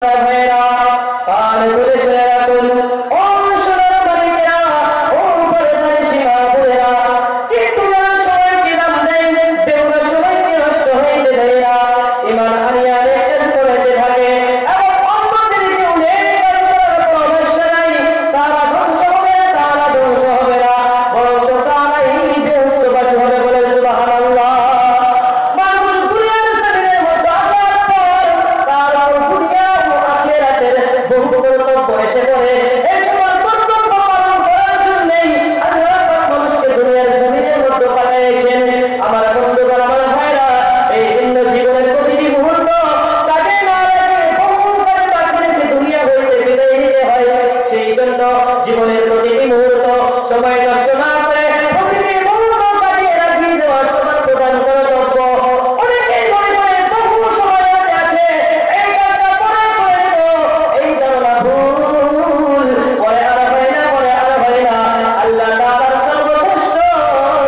ভাইরা কান খুলে শুনে রাখুন, ও সোনার মালিকেরা, ও পর্দার সীমাপুরেরা, কিন্তু যারা সবাইকে দাম দেয়, বেহুদা সবাইকে নষ্ট হইতে দেয় না, ঈমান আনিয়া কাজ করতে থাকে এবং অন্যদেরকে উল্লেখ করার পরামর্শ নাই, তারা ধ্বংস হবে না, তারা ধ্বংস হবে না, বরঞ্চ তারাই বেহেশতবাসী হবে। বলে সুবহানাল্লাহ। মানুষ দুনিয়ার জমিনের মধ্যে আসার পর তার দুনিয়ার ও আখিরাতের বহু কর্তব্য এসে পড়ে। এই সকল কর্তব্য পালন করার জন্যই আল্লাহ পাক মানুষকে দুনিয়ার জমিনের মধ্যে পাঠিয়েছেন। আমার বন্ধুগণ, আমার ভাইরা, এই জন্য জীবনের প্রতিটি মুহূর্ত তাকে না রেখে বহু করে বাকি রেখে দুনিয়া হইতে বিদায় নিতে হয়। সেই জন্য জীবনের প্রতিটি মুহূর্ত সময় নষ্ট না করে প্রতিটি মুহূর্ত কাটিয়ে রাখিয়ে দেওয়া সবার প্রধান কর্তব্য। অনেকেই মনে করে বহু সময় হাতে আছে, এই কাজটা পরে করে দেব, এই ধারণা ভুল। পরে আর হয় না, পরে আর হয় না। আল্লাহ তাআলার সর্বশ্রেষ্ঠ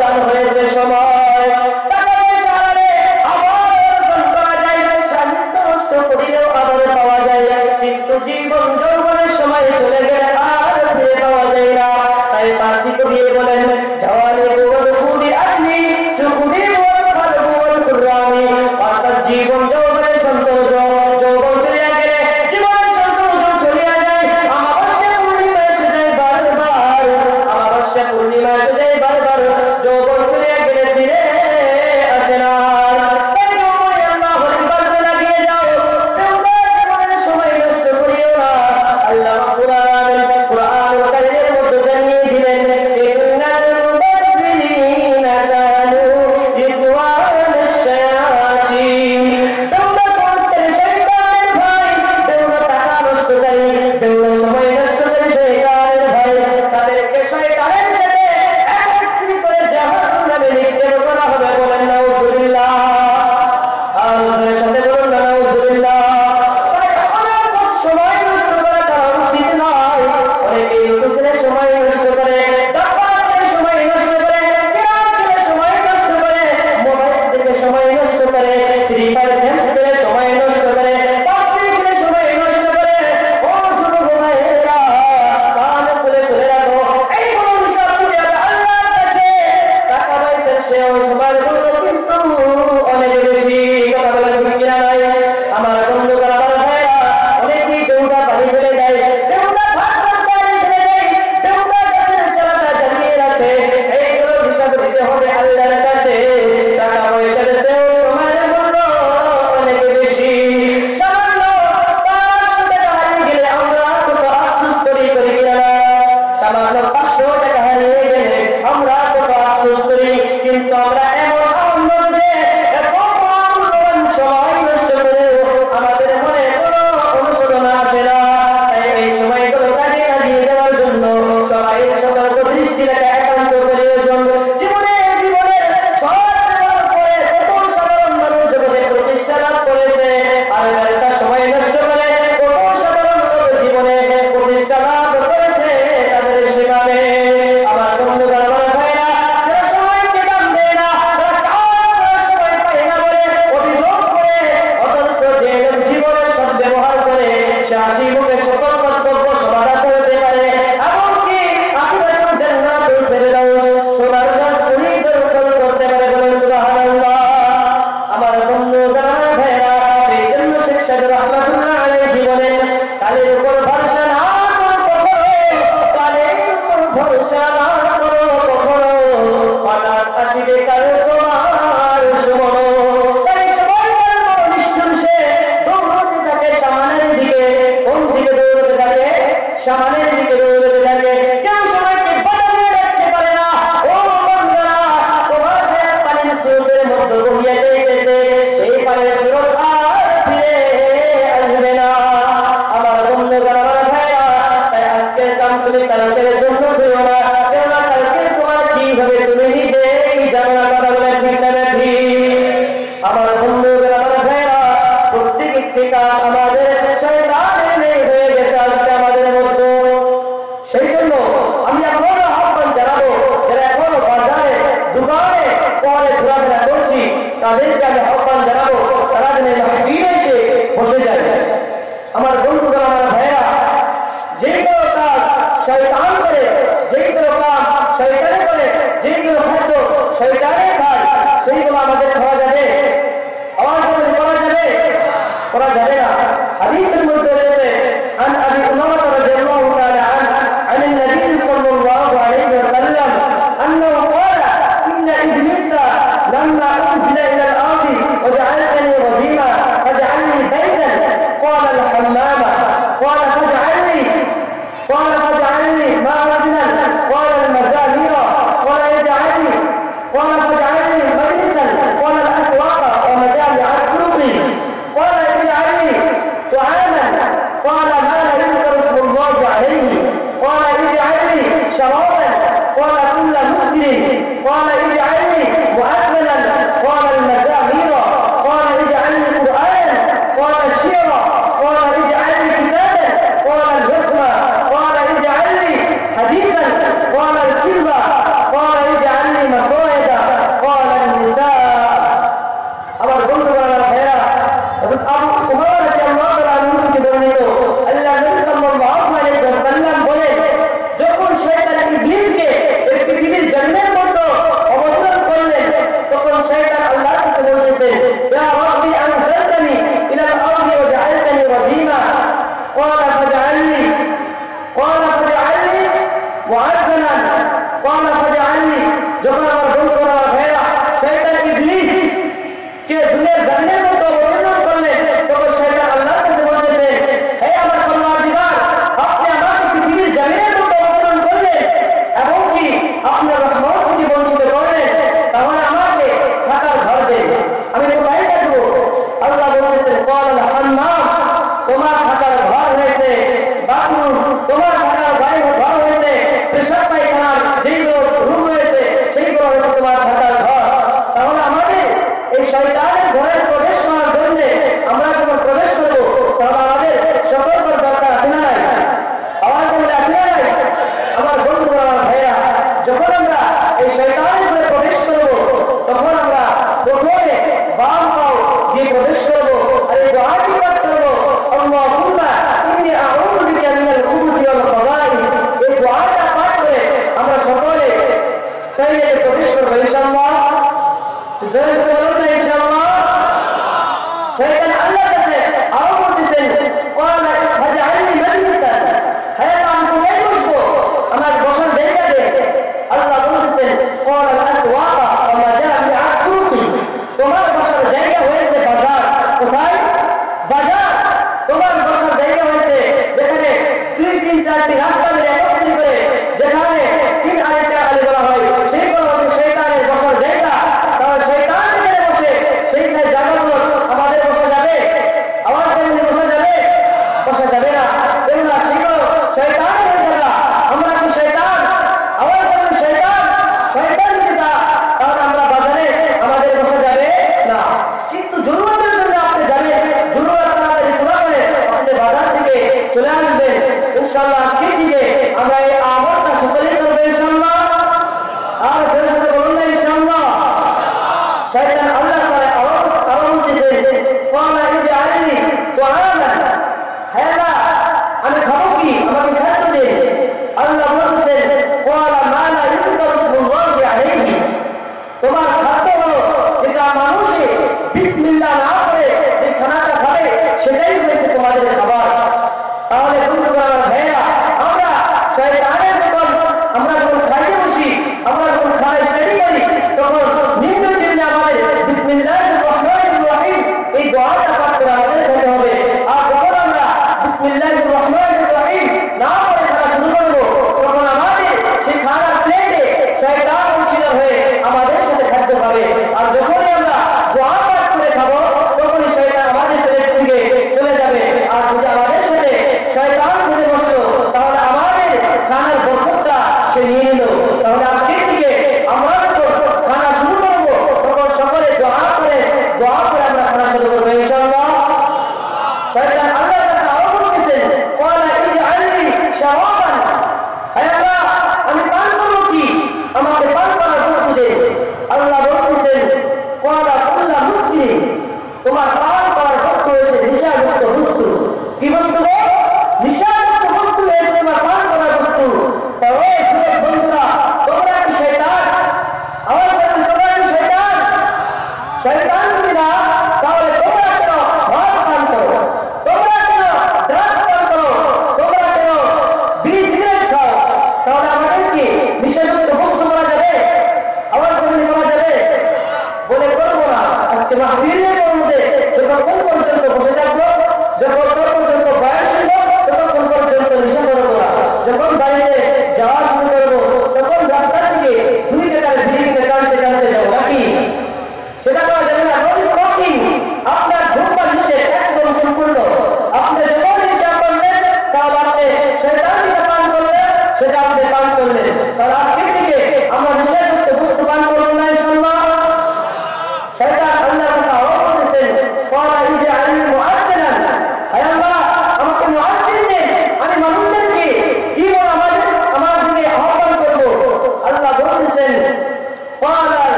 দান হয়েছে সময়। টাকা পয়সা হারালে আবার অর্জন করা যায়, স্বাস্থ্য নষ্ট করিলেও আবার পাওয়া যায়, কিন্তু জীবন যৌবনের সময় চলে গেলে আর ফিরে পাওয়া যায় না। তাই ফার্সি কবি বলেন, জওয়ানি বুল খুদি আদমি চুকুদি বুল খালবু বুল খুরামি, অর্থাৎ জীবন যৌবনের সৌন্দর্য, যৌবন চলিয়া গেলে জীবনের সৌন্দর্য চলিয়া যায়। অমাবস্যা পূর্ণিমা এসে যায় বারবার, অমাবস্যা পূর্ণিমা এসে যায় বারবার, যৌবন চলিয়া গেলে ফিরে আসে না। তাই যৌবনে আল্লাহর ইবাদতে লাগিয়ে যাও, জীবনের সময় নষ্ট করিও না। আল্লাহ কুরআনুল কারীমের মধ্যে জানিয়ে দিলেন, ইন্নাল মুবাযযিরিনা কানু ইখওয়ানাশ শায়াতিন। বেহুদা কোস্তের শয়তানের ভাই, বেহুদা টাকা নষ্টকারী, বেহুদা সময় নষ্টকারী শয়তানের ভাই, তাদেরকে শয়তানের সাথে একত্রিত করে জাহান্নামে নিক্ষেপ করা হবে। বলেন নাউজুবিল্লাহ। আর রাসূলের সাথে বলুন নাউজুবিল্লাহ। অনেক সময় নষ্ট করা তার উচিত নয়। অনেকেই লুতুপুরে সময় নষ্ট করে, ডাকাতের সময় নষ্ট করে, কেরাত খেলে সময় নষ্ট করে, মোবাইল দেখে সময় নষ্ট করে, ফ্রি ফায়ার গেমস খেলে সময় নষ্ট করে, পাবজি খেলে সময় নষ্ট করে। ও যুবক ভাইয়েরা, কান খুলে শুনে রাখো, এইগুলো হিসাব করে আল্লাহর কাছে টাকা পয়সার সেও সবার মূল্য কিন্তু অনেক বেশি। কথা বলা ঠিক কিনা নাই? আমার বন্ধুগণ, আমার ভাইরা, অনেকেই বেহুদা পানি ফেলে দেয়, বেহুদা ভাত পানি ফেলে দেয়, বেহুদা গাছের চারাটা জ্বালিয়ে রাখে। এইগুলো হিসাব দিতে হবে আল্লাহর কাছে। টাকা পয়সার চেয়েও সময়ের মূল্য অনেক বেশি। সামান্য 500 টাকা হারিয়ে গেলে আমরা কত আফসোস করি, করি কিনা না? সামান্য 500 টাকা হারিয়ে গেলে আমরা কত আফসোস করি, কিন্তু আমরা এমন আনন্দ যে এত মূল্যবান সময় নষ্ট করেও আমাদের মনে কোনো অনুশোচনা আসে না। তাই এই সময়গুলো কাজে লাগিয়ে দেওয়ার জন্য সবাই সতর্ক দৃষ্টি রাখা একান্ত প্রয়োজন। জীবনের সব ব্যবহার করে কত সাধারণ মানুষ জগতে প্রতিষ্ঠা লাভ করেছে, আর তার সময় নষ্ট করে কত সাধারণ লোক জীবনে প্রতিষ্ঠা লাভ করেছে তাদের সেখানে। আমার বন্ধুগণ, আমার ভাইরা, যারা সময়কে দাম দেয় না, যারা কাজ সময় পায় না বলে অভিযোগ করে, অথচ যে লোক জীবনের সব ব্যবহার করে, সে হাসি মুখে সকল কর্তব্য সমাধা করতে পারে, এমনকি আখিরাতুল জান্নাতুল ফেরদাউস সোনার গাছ পরিদর্শন করতে পারে। বলেন সুবহানাল্লাহ। আমার বন্ধুগণ, আমার ভাইরা, সেই জন্য শেখ সাহেব রাহমাতুল্লাহ আলাইহি বলেন, কালের উপর ভরসা না করো কখনো, কালের উপর ভরসা না করো কখনো, হঠাৎ আসিবে কাল তোমার সুমনো। তাই সময়কাল বড় নিষ্ঠুর, সে দৌড়তে থাকে সামনের দিকে। কোন দিকে দৌড়তে থাকে? সামনের দিকে দৌড়তে থাকে। কেউ সময়কে বদলে রাখতে পারে না। ও বন্ধুরা, তোমার হায়াত পানির স্রোতের মধ্যে বহিয়া যাইতেছে, সেই পানির স্রোত আর ফিরে আসবে না। আমার বন্ধুগণ, আমার ভাইরা, তাই আজকের কাম তুমি কালকের জন্য ছিল না, কেননা কালকে তোমার কি হবে তুমি নিজেই জানো না। কথা বলে ঠিক না ঠিক? আমার বন্ধুগণ, আমার ভাইরা, প্রত্যেক একটি কাজ আমাদের শয়তানের নেই হয়ে গেছে আজকে আমাদের মধ্যে। শয়তান করে, যেইগুলো কাম শয়তানে করে, যেইগুলো খাদ্য শয়তানে খায়, সেইগুলো আমাদের খাওয়া যাবে? আওয়াজ করে করা যাবে? করা যাবে না। হাদিসের মধ্যে এসেছে আন আবি উমামা রাদিয়াল্লাহু তাআলা عن النبي صلى الله عليه وسلم أنه قال إن إبليس لما أنزل إلى الأرض وجعلني رجيما فاجعلني بيتا قال الحمام قال فاجعلني ما رجلا قال المزامير قال اجعلني قال فاجعلني مجلسا قال الأسواق ومجامع الطرق قال اجعلني طعاما قال ما لا يذكر اسم الله عليه قال اجعلني شرابا قال كل مسكر قال اجعلني مؤذنا قال المزامير قال اجعلني قرآنا قال الشعر قال اجعلني كتابا قال الرسم قال اجعلني حديثا قال الكذب قال اجعلني مصائدا قال النساء আমার বন্ধুরা ভাইরা হযরত আবু উমামা রাদিয়াল্লাহু আনহু থেকে বর্ণিত আল্লাহ নবী সাল্লাল্লাহু আলাইহি ওয়াসাল্লাম বলেন, যখন শয়তান ইবলিসকে এই পৃথিবীর জমিনের মধ্যে অবতরণ করলেন, তখন শয়তান আল্লাহর কাছে বলতেছে, ইয়া রাব্বি আনজালতানি ইলা আল-আরদি ওয়া জাআলতানি রাজিমা ক্বালা ফাজআলনি মুআযযানান ক্বালা ফাজআলনি। যখন আমার বন্ধুরা ভাইরা শয়তান ইবলিস কে দুনিয়ার জমিনের মধ্যে অবতরণ করলেন, তখন শয়তান আল্লাহর কাছে বলতেছে, হে আমার পরওয়ারদিগার, আপনি আমাকে পৃথিবীর জমিনের মধ্যে অবতরণ করলেন এবং কি আপনার রহমত থেকে বঞ্চিত করলেন, তাহলে আমাকে থাকার ঘর দেন, আমি কোথায় থাকবো? আল্লাহ বলতেছেন, ক্বালাল হাম্মাম, তোমার থাকার ঘর হয়েছে বাথরুম, তোমার থাকার ঘর হয়েছে পেশাব পায়খানার যেইগুলো রুম রয়েছে সেইগুলো হয়েছে তোমার থাকার ঘর। তাহলে আমাদের এই শয়তানের ঘরে প্রবেশ করার জন্য আমরা যখন প্রবেশ করবো, তাহলে আমাদের সতর্কতার দরকার আছে না নাই? আমার মধ্যে আছে না নাই? আমার বন্ধুরা, আমার ভাইয়া, যখন আমরা এই শয়তানের ঘরে প্রবেশ করবো, তখন আমরা প্রথমে বাম পাও দিয়ে প্রবেশ করবো আর এই দোয়াটি পাঠ করবো, আল্লাহুম্মা ইন্নী আউযু বিকা মিনাল খুবুসি ওয়াল খাবাইস। এই দোয়াটা পাঠ করে আমরা সকলে টয়লেটে প্রবেশ করবো ইনশাআল্লাহ। জোরে জোরে বলুন না ইনশাআল্লাহ। শয়তান আল্লাহর কাছে আরো বলতেছেন, ক্বালা ফাজআলনি মাজলিসান, হে আমি কোথায় বসবো? আমার বসার জায়গা দে। আল্লাহ বলতেছেন, ক্বালা আল-আসওয়াক ওয়া মাজামিআ আত-তুরুক, তোমার বসার জায়গা হয়েছে বাজার। কোথায়? বাজার। তোমার বসার জায়গা হয়েছে যেখানে 2-3-4টি রাস্তা মিলে একত্রিত করে যেখানে 3 আলি 4 আলি বলা হয়, সেইগুলো হচ্ছে শয়তানের বসার জায়গা। তাহলে শয়তান যেখানে বসে সেইখানে জায়গাগুলো আমাদের বসা যাবে? আমার কেমনি বসা যাবে? বসা যাবে না। কেননা সেগুলো শয়তানের জায়গা। আমরা কি শয়তান? আমার কেমনি শয়তান? শয়তান যদি না, তাহলে আমরা বাজারে আমাদের বসা যাবে না। কিন্তু জরুরতের জন্য আপনি যাবেন, জরুরত তাড়াতাড়ি পুরা করে আপনি বাজার থেকে চলে আসবেন। ইনশাআল্লাহ আজকে থেকে আমরা এই আমলটা সকলেই করবো ইনশাআল্লাহ। আর জোরে সাথে বলুন না ইনশাআল্লাহ। শয়তান আল্লাহর পরে আওয়াজ বলতেছে, ক্বালা ইজআলনি তুআমান, হে আল্লাহ আমি খাবো কি? আমাকে খাদ্য দে। আল্লাহ বলতেছেন, ক্বালা মা লা ইউযকারু ইসমুল্লাহি আলাইহি, তোমার খাদ্য হলো যেটা মানুষে বিসমিল্লাহ না করে যে খানাটা খাবে সেটাই হয়েছে তোমাদের খাবার। তাহলে বন্ধুরা, ভাইয়া,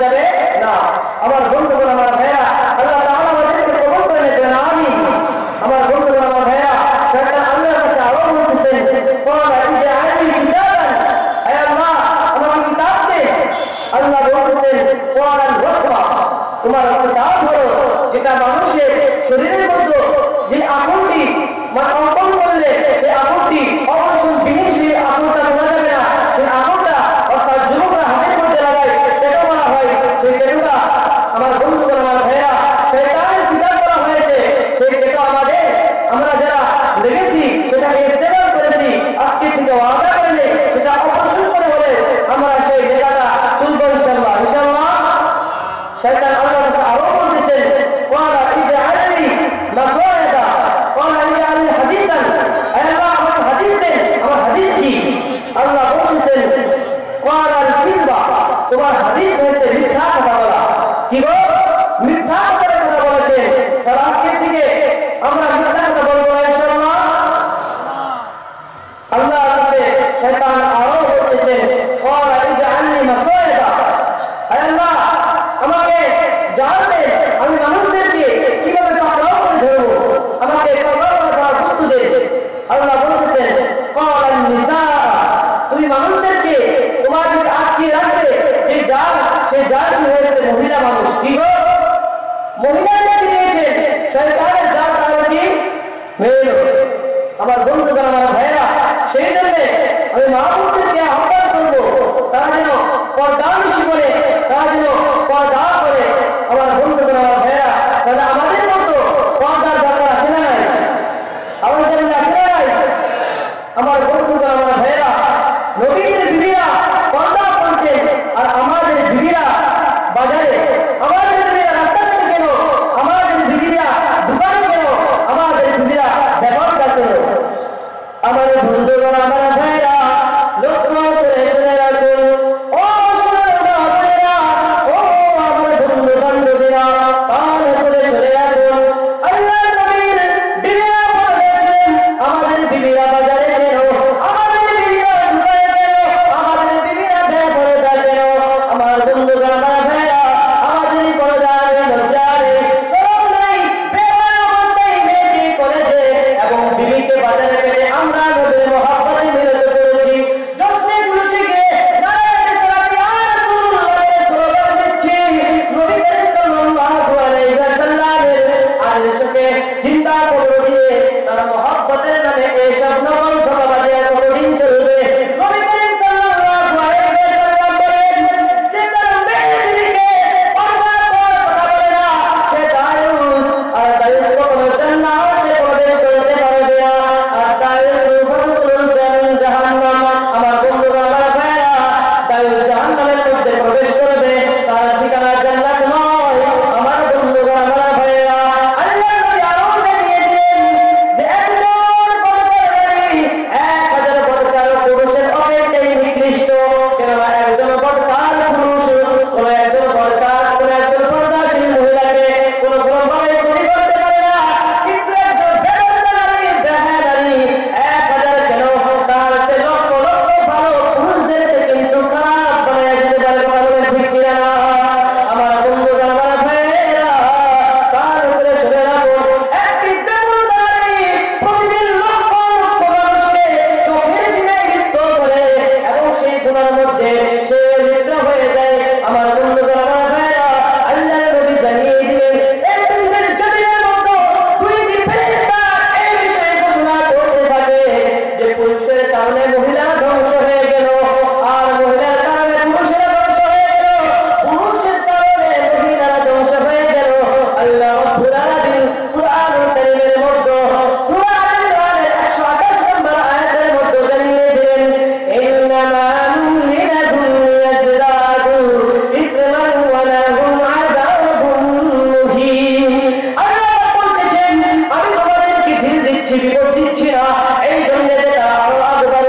যাবে না। আমার বন্ধুগণ, আমার ভাইরা, আল্লাহ তাআলা আমাদেরকে কবুল করে নেবেন, আমিন। আমার বন্ধুগণ, আমার ভাইরা, শয়তান আল্লাহর কাছে আরো বলতেছেন, ক্বালা ইজআলনি কিতাবান, হে আল্লাহ আমাকে কিতাব দেন। আল্লাহ বলতেছেন, ক্বালান ওয়াসমা, তোমার কিতাব হলো যেটা মানুষের শরীরের মধ্যে যে আকৃতি অঙ্কন করলে সেই আকৃতি অবশ্যই বিহীন, সেই আকৃতিটা বোঝা যাবে না। সেই আকৃতিটা অর্থাৎ যুবকরা হাতের মধ্যে লাগায়, ট্যাটু মারা হয়, সেই ট্যাটুটা আমার বন্ধুগণ, আমার ভাইরা, শয়তানের কিতাব করা হয়েছে। সেই ট্যাটু আমাদের, আমরা যারা দেখেছি সেটাকে ইস্তেমাল করেছি, আজকে থেকে ওয়াদা করলে সেটা অবশ্যই করে হলে আমরা সেই জায়গাটা তুলব ইনশাআল্লাহ, ইনশাআল্লাহ। শয়তান আল্লাহর কাছে আরো বলতেছেন, ক্বালা ইজআলনি মাসওয়াদা, ক্বালা ইজআলনি হাদিসান, হে আল্লাহ আমাকে হাদিস দেন। আমার হাদিস কি? আল্লাহ বলতেছেন, ক্বালা আল কিযবা, তোমার হাদিস হয়েছে মিথ্যা কথা বলা। কি গো? মিথ্যা করে কথা বলেছে। তাহলে আজকে থেকে আমরা মিথ্যা কথা বলবো না ইনশাআল্লাহ। আল্লাহর কাছে শয়তান আরো বলতেছেন, ক্বালা ইজআলনি মাসওয়াদা, হে আল্লাহ আমাকে জান দেন, আমি মানুষদেরকে কিভাবে পাকড়াও করে ধরবো, আমাকে পাকড়াও করার বস্তু দেন। আল্লাহ বলতেছেন, ক্বালা নিসা, তুমি মানুষদেরকে তোমার দিকে আটকিয়ে রাখবে যে জাল, সেই জাল হয়েছে মহিলা মানুষ। কি গো? মহিলাদেরকে দিয়েছেন শয়তানের জাল, তাহলে কি মেয়ে? আমার বন্ধুগণ, আমার ভাইরা, সেই জন্য আমি মা-বোনদেরকে আহ্বান করবো, তারা যেন পর্দানিশী করে, তারা যেন পর্দা করে। আমার বন্ধুগণ, আমার ভাইরা, তাহলে আমাদের মতো পর্দার দরকার আছে না নাই? আমাদের জন্য আছে না নাই? আমার বন্ধুগণ, আমার ভাইরা, নবীদের বিবিরা পর্দা করতেন, আর আমাদের বিবিরা বাজারে, আমাদের বিবিরা রাস্তাতে কেন, আমাদের বিবিরা দোকানে কেন, আমাদের বিবিরা ব্যবহার করতেন। আমার বন্ধুগণ, আমার ভাইরা, লক্ষ্য করে শুনে রাখুন, ও সোনার বাবারা, ও আমার বন্ধু বান্ধবীরা, কান করে শুনে রাখুন। আল্লাহর নবীর বিবিরা বলেছেন, আমাদের বিবিরা বাজারে কেন, আমাদের বিবিরা দোকানে কেন, আমাদের বিবিরা ব্যবহার কেন। আমার বন্ধুগণ, আমার ভাইরা, আমাদের পর্দা নেই, লজ্জা নেই, শরম নেই, বেহায়া অবস্থায় মেয়েকে করেছে এবং বিবিকে বাজারে পেলে আমরা নবীর মহব্বতে মিলিত করেছি। জশ্নে জুলুসে গিয়ে নারায়ে সালাতি আর রাসূলুল্লাহের স্লোগান দিচ্ছি। নবী করিম সাল্লাল্লাহু আলাইহি ওয়াসাল্লামের আদেশকে জিন্দা করে দিয়ে তার মহব্বতের নামে এসব নকল ধোঁকাবাজি কতদিন চলবে? নবী করিম সাল্লাল্লাহু আলাইহি ওয়াসাল্লাম বলেন, যে তার মেয়েকে পর্দা করে কথা বলে না, সে দায়ুস, আর দায়ুস কখনো জান্নাতে প্রবেশ করতে পারবে না, আর দায়ুস ফাতুল জাহান্নাম। আমার বন্ধুরা, আমার ভাইরা, দায়ুস জাহান্নামের মধ্যে প্রবেশ করবে, তার ঠিকানা জান্নাত নয়। আমার বন্ধুরা, আমার ভাইরা, আল্লাহ নবী আরো জানিয়েছেন যে একজন পর্দাকারী 1000 পর্দার পুরুষের অপেক্ষায় নিকৃষ্ট। কেননা একজন পর্দার পুরুষ কোন একজন পর্দাশীল মহিলাকে কোনো ভাবে চুরি করতে পারে না, কিন্তু একজন বেপরদা নারী, বেহায়া নারী 1000 কেন, তার সে লক্ষ লক্ষ ভালো পুরুষদেরকে কিন্তু খারাপ বানিয়ে দিতে পারে। বলেন ঠিক কিনা? আমার বন্ধুগণ, আমার ভাইয়েরা, তার উপরে শুনে রাখুন, একটি বেপরদা নারী প্রতিদিন লক্ষ লক্ষ মানুষকে চোখের জিনায় লিপ্ত করে এবং সেই গুনার মধ্যে সে লিপ্ত হয়ে যায়। আমার বন্ধুগণ, আমার ভাইয়েরা, আল্লাহর নবী জানিয়ে দিলেন, এই পৃথিবীর জমিনের মধ্যে দুইটি ফেরেশতা এই বিষয়ে ঘোষণা করতে থাকে যে পুরুষের কারণে মহিলা ধ্বংস হয়ে গেল, আর মহিলার কারণে পুরুষেরা ধ্বংস হয়ে গেল, পুরুষের কারণে মহিলারা ধ্বংস হয়ে গেল। আল্লাহ রাব্বুল আলামিন কুরআনুল কারীমের মধ্যে সূরা আল-ইমরানের 128 নম্বর আয়াতের মধ্যে জানিয়ে দিলেন, ইন্নামা নুলিনাহুম ইয়াজদাদু ইসমান ওয়া লাহুম আযাবুন মুহিন। আল্লাহ বলতেছেন, আমি তোমাদেরকে ঢিল দিচ্ছি, বিপদ দিচ্ছি না, এই জন্য যেটা আরো আগবার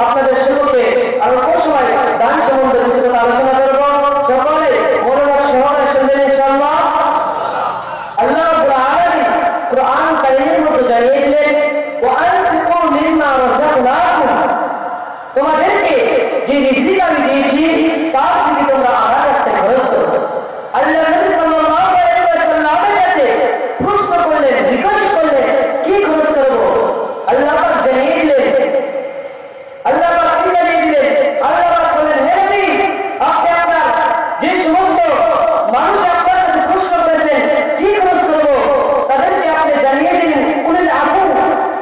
আপনাদের সম্মুখে আমরা কোন সময় দান সম্বন্ধে বিস্তারিত আলোচনা করব। সকলে মনোযোগ সহকারে শুনবেন ইনশাআল্লাহ। আল্লাহ রাব্বুল আলামিন কুরআন কারীমের মধ্যে জানিয়ে দিলেন, ওয়া আনফিকু মিম্মা রাযাকনাকুম, তোমাদেরকে যে রিজিক আমি দিয়েছি তার থেকে তোমরা আমার কাছে খরচ করো। আল্লাহ নবী সাল্লাল্লাহু আলাইহি ওয়াসাল্লামের কাছে প্রশ্ন করলেন, রিকোয়েস্ট করলেন, কি খরচ করব? আল্লাহ পাক জানিয়ে দিলেন, আল্লাহ পাক কি জানিয়ে দিলেন? আল্লাহ পাক বলেন, হে নবী, আপনি আপনার যে সমস্ত মানুষ আপনার কাছে প্রশ্ন করেছেন কি খরচ করব, তাদেরকে আপনি জানিয়ে দিন, কুলিল আফু,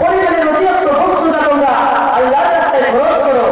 পরিজনের অতিরিক্ত বস্তুটা তোমরা আল্লাহর রাস্তায় খরচ করো।